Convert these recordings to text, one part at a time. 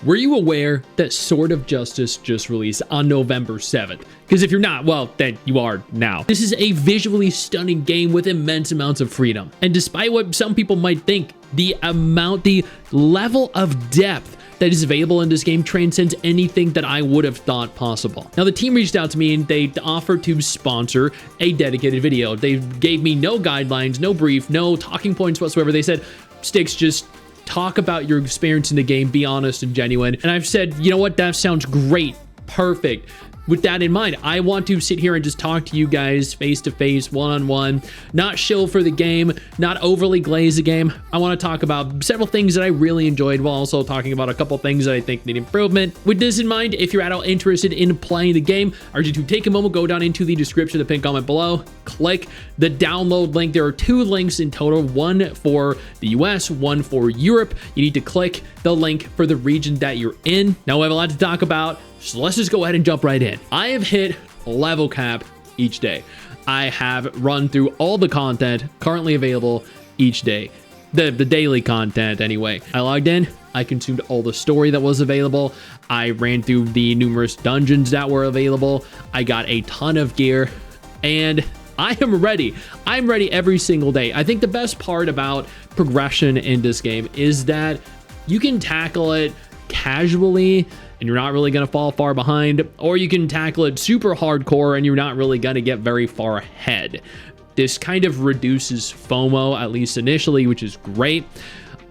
Were you aware that Sword of Justice just released on November 7th? Because if you're not, well, then you are now. This is a visually stunning game with immense amounts of freedom. And despite what some people might think, the level of depth that is available in this game transcends anything that I would have thought possible. Now, the team reached out to me and they offered to sponsor a dedicated video. They gave me no guidelines, no brief, no talking points whatsoever. They said, STIX, just talk about your experience in the game, be honest and genuine. And I've said, you know what, that sounds great, perfect. With that in mind, I want to sit here and just talk to you guys face to face, one-on-one, not shill for the game, not overly glaze the game. I want to talk about several things that I really enjoyed while also talking about a couple things that I think need improvement. With this in mind, if you're at all interested in playing the game, I urge you to take a moment, go down into the description, the pinned comment below, click the download link. There are 2 links in total, one for the US, one for Europe. You need to click the link for the region that you're in. Now, we have a lot to talk about, so let's just go ahead and jump right in. I have hit level cap each day. I have run through all the content currently available each day. The daily content anyway. I logged in, I consumed all the story that was available. I ran through the numerous dungeons that were available. I got a ton of gear and I am ready. I'm ready every single day. I think the best part about progression in this game is that you can tackle it casually and you're not really going to fall far behind, or you can tackle it super hardcore and you're not really going to get very far ahead. This kind of reduces FOMO, at least initially, which is great.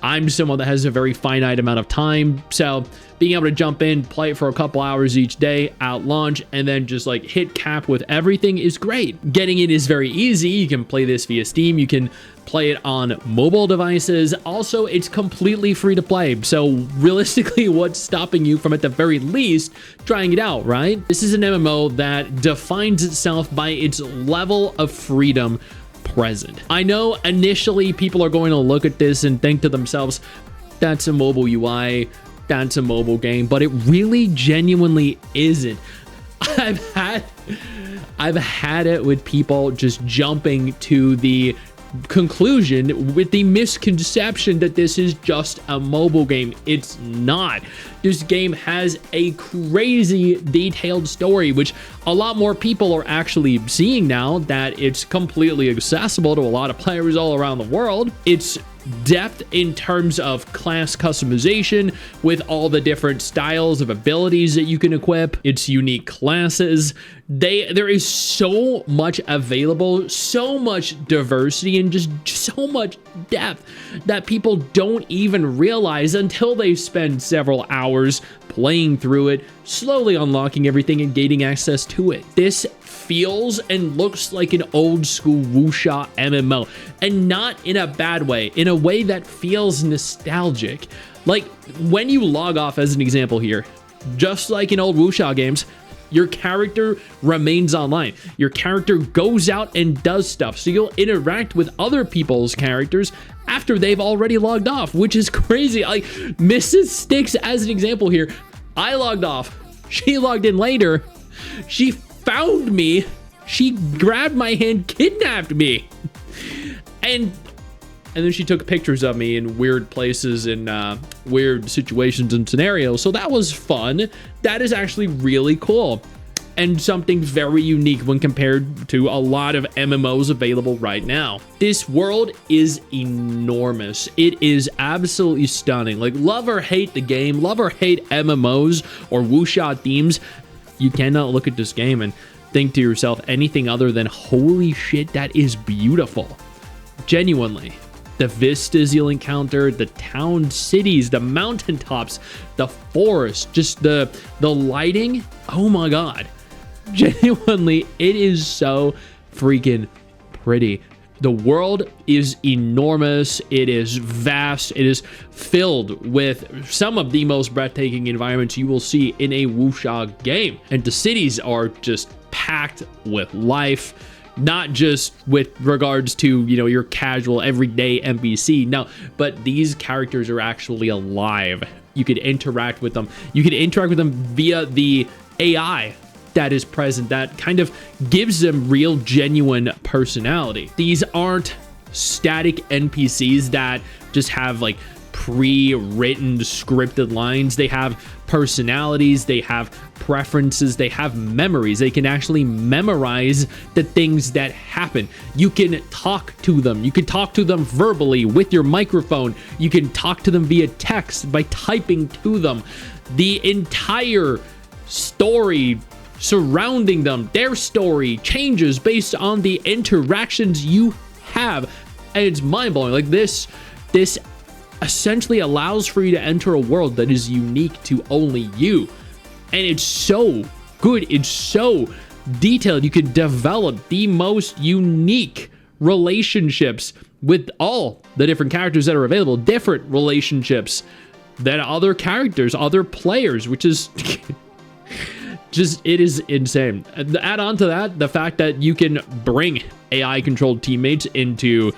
I'm someone that has a very finite amount of time, so being able to jump in, play it for a couple hours each day, out launch, and then just like hit cap with everything is great. Getting it is very easy. You can play this via Steam. You can play it on mobile devices. Also, it's completely free to play. So realistically, what's stopping you from at the very least trying it out, right? This is an MMO that defines itself by its level of freedom present. I know initially people are going to look at this and think to themselves, that's a mobile UI, that's a mobile game, but it really genuinely isn't. I've had it with people just jumping to the conclusion with the misconception that this is just a mobile game. It's not. This game has a crazy detailed story, which a lot more people are actually seeing now that it's completely accessible to a lot of players all around the world. It's depth in terms of class customization with all the different styles of abilities that you can equip, its unique classes. There is so much available, so much diversity, and just so much depth that people don't even realize until they spend several hours playing through it, slowly unlocking everything and gaining access to it. This feels and looks like an old school wuxia MMO, and not in a bad way, in a way that feels nostalgic. Like when you log off, as an example here, just like in old wuxia games, your character remains online. Your character goes out and does stuff, so you'll interact with other people's characters after they've already logged off, which is crazy. Like Mrs. STIX, as an example here, I logged off, she logged in later, she found me, she grabbed my hand, kidnapped me, and then she took pictures of me in weird places and weird situations and scenarios. So that was fun. That is actually really cool and something very unique when compared to a lot of MMOs available right now. This world is enormous. It is absolutely stunning. Like, love or hate the game, love or hate MMOs or wuxia themes, you cannot look at this game and think to yourself anything other than, holy shit, that is beautiful. Genuinely. The vistas you'll encounter, the town cities, the mountaintops, the forest, just the lighting. Oh my God. Genuinely, it is so freaking pretty. The world is enormous. It is vast. It is filled with some of the most breathtaking environments you will see in a wuxia game. And the cities are just packed with life. Not just with regards to, you know, your casual everyday NPC, no, but these characters are actually alive. You could interact with them. You could interact with them via the AI that is present, that kind of gives them real, genuine personality. These aren't static NPCs that just have like pre-written scripted lines. They have personalities, they have preferences, they have memories. They can actually memorize the things that happen. You can talk to them. You can talk to them verbally with your microphone. You can talk to them via text by typing to them. The entire story surrounding them, their story changes based on the interactions you have. And it's mind-blowing. Like this essentially allows for you to enter a world that is unique to only you. And it's so good. It's so detailed. You can develop the most unique relationships with all the different characters that are available, different relationships than other characters, other players, which is just, it is insane. Add on to that the fact that you can bring AI controlled teammates into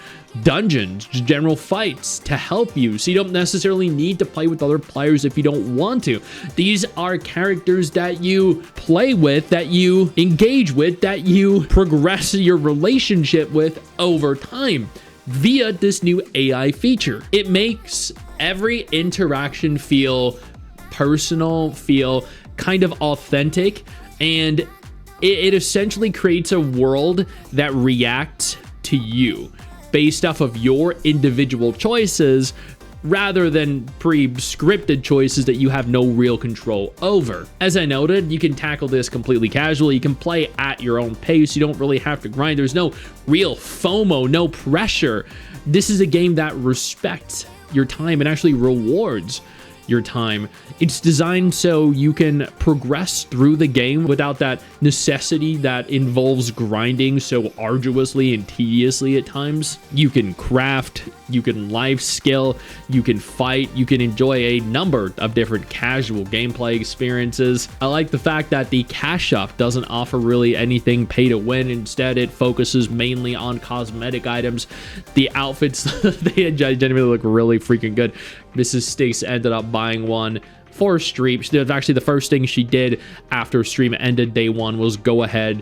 dungeons, general fights to help you, so you don't necessarily need to play with other players if you don't want to. These are characters that you play with, that you engage with, that you progress your relationship with over time via this new AI feature. It makes every interaction feel personal, feel kind of authentic, and it essentially creates a world that reacts to you based off of your individual choices rather than pre-scripted choices that you have no real control over. As I noted, you can tackle this completely casually. You can play at your own pace. You don't really have to grind. There's no real FOMO, no pressure. This is a game that respects your time and actually rewards your time. It's designed so you can progress through the game without that necessity that involves grinding so arduously and tediously at times. You can craft, you can life skill, you can fight, you can enjoy a number of different casual gameplay experiences. I like the fact that the cash shop doesn't offer really anything pay to win. Instead, it focuses mainly on cosmetic items. The outfits, they genuinely look really freaking good. Mrs. STIX ended up buying one for stream. Actually, the first thing she did after stream ended day one was go ahead,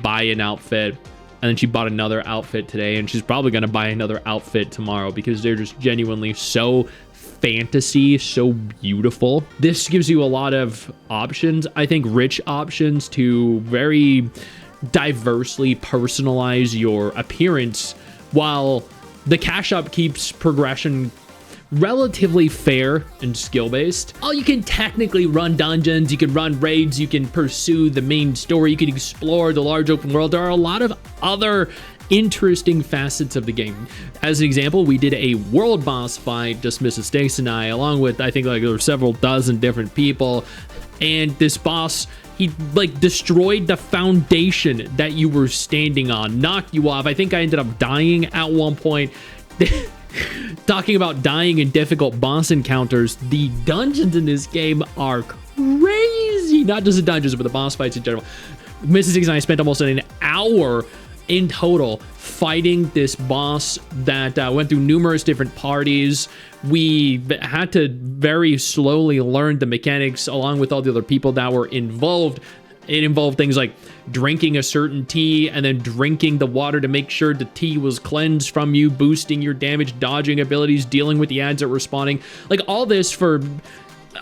buy an outfit, and then she bought another outfit today, and she's probably going to buy another outfit tomorrow because they're just genuinely so fantasy, so beautiful. This gives you a lot of options, I think rich options to very diversely personalize your appearance, while the cash shop keeps progression relatively fair and skill-based. Oh, you can technically run dungeons, you can run raids, you can pursue the main story, you can explore the large open world. There are a lot of other interesting facets of the game. As an example, we did a world boss fight, just Mrs. STIX and I, along with, I think, like there were several dozen different people, and this boss, he like destroyed the foundation that you were standing on, knocked you off. I think I ended up dying at one point. Talking about dying in difficult boss encounters, the dungeons in this game are crazy. Not just the dungeons, but the boss fights in general. Mrs. STIX and I spent almost an hour in total fighting this boss that went through numerous different parties. We had to very slowly learn the mechanics along with all the other people that were involved. It involved things like drinking a certain tea and then drinking the water to make sure the tea was cleansed from you, boosting your damage, dodging abilities, dealing with the ads that were spawning. Like all this for,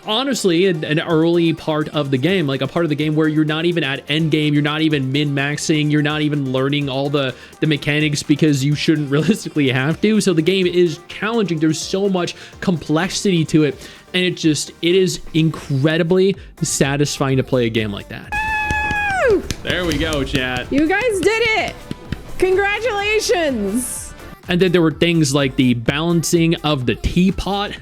honestly, an early part of the game, like a part of the game where you're not even at end game, you're not even min-maxing, you're not even learning all the mechanics because you shouldn't realistically have to. So the game is challenging. There's so much complexity to it. And it is incredibly satisfying to play a game like that. There we go, chat. You guys did it! Congratulations! And then there were things like the balancing of the teapot,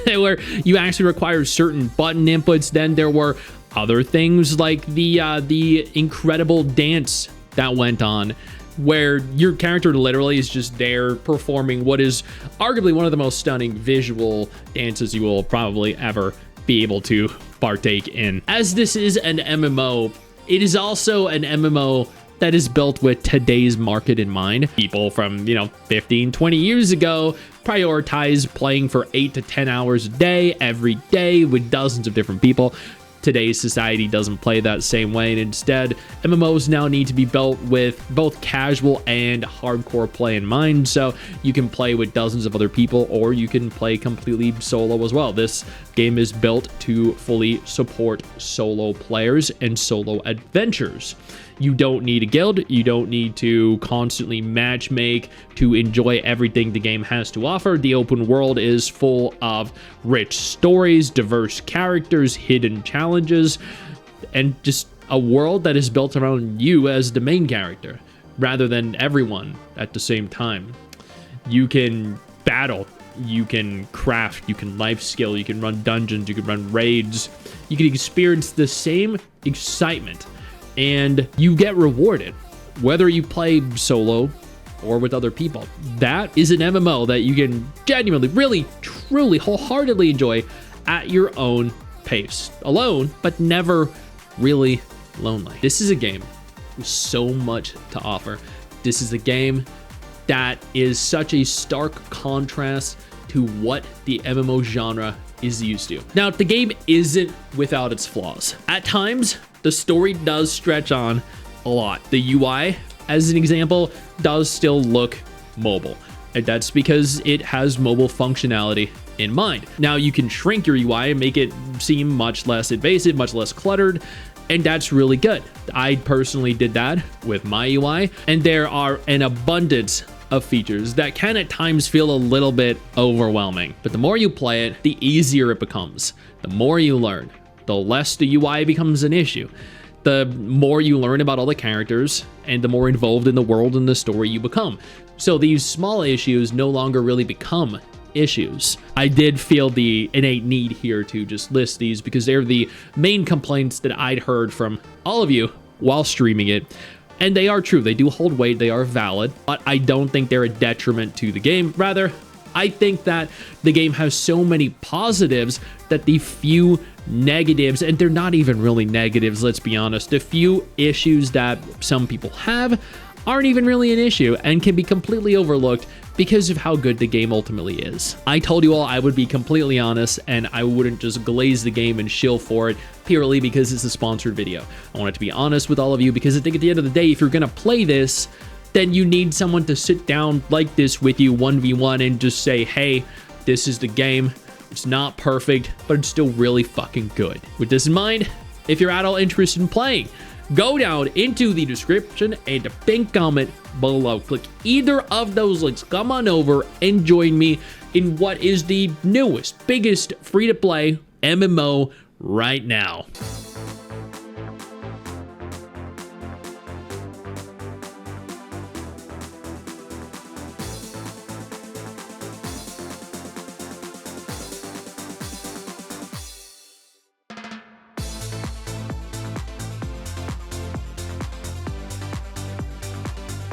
where you actually require certain button inputs. Then there were other things like the incredible dance that went on, where your character literally is just there performing what is arguably one of the most stunning visual dances you will probably ever be able to partake in. As this is an MMO, it is also an MMO that is built with today's market in mind. People from, 15, 20 years ago prioritize playing for 8 to 10 hours a day, every day, with dozens of different people. today's society doesn't play that same way, and instead MMOs now need to be built with both casual and hardcore play in mind, so you can play with dozens of other people or you can play completely solo as well. This game is built to fully support solo players and solo adventures. You don't need a guild, you don't need to constantly matchmake to enjoy everything the game has to offer. The open world is full of rich stories, diverse characters, hidden challenges, and just a world that is built around you as the main character, rather than everyone at the same time. You can battle, you can craft, you can life skill, you can run dungeons, you can run raids, you can experience the same excitement, and you get rewarded, whether you play solo or with other people. That is an MMO that you can genuinely, really, truly, wholeheartedly enjoy at your own pace. Alone, but never really lonely. This is a game with so much to offer. This is a game that is such a stark contrast to what the MMO genre is used to. Now, the game isn't without its flaws. At times, the story does stretch on a lot. The UI, as an example, does still look mobile, and that's because it has mobile functionality in mind. Now, you can shrink your UI and make it seem much less invasive, much less cluttered, and that's really good. I personally did that with my UI, and there are an abundance of features that can at times feel a little bit overwhelming. But the more you play it, the easier it becomes. The more you learn, the less the UI becomes an issue. The more you learn about all the characters, and the more involved in the world and the story you become. So these small issues no longer really become issues. I did feel the innate need here to just list these because they're the main complaints that I'd heard from all of you while streaming it. And they are true, they do hold weight, they are valid, but I don't think they're a detriment to the game. Rather, I think that the game has so many positives that the few negatives, and they're not even really negatives, let's be honest, the few issues that some people have aren't even really an issue and can be completely overlooked because of how good the game ultimately is. I told you all I would be completely honest and I wouldn't just glaze the game and shill for it purely because it's a sponsored video. I wanted to be honest with all of you because I think at the end of the day, if you're gonna play this, then you need someone to sit down like this with you 1v1 and just say, hey, this is the game. It's not perfect, but it's still really fucking good. With this in mind, if you're at all interested in playing, go down into the description and the pinned comment below. Click either of those links. Come on over and join me in what is the newest, biggest free-to-play MMO right now.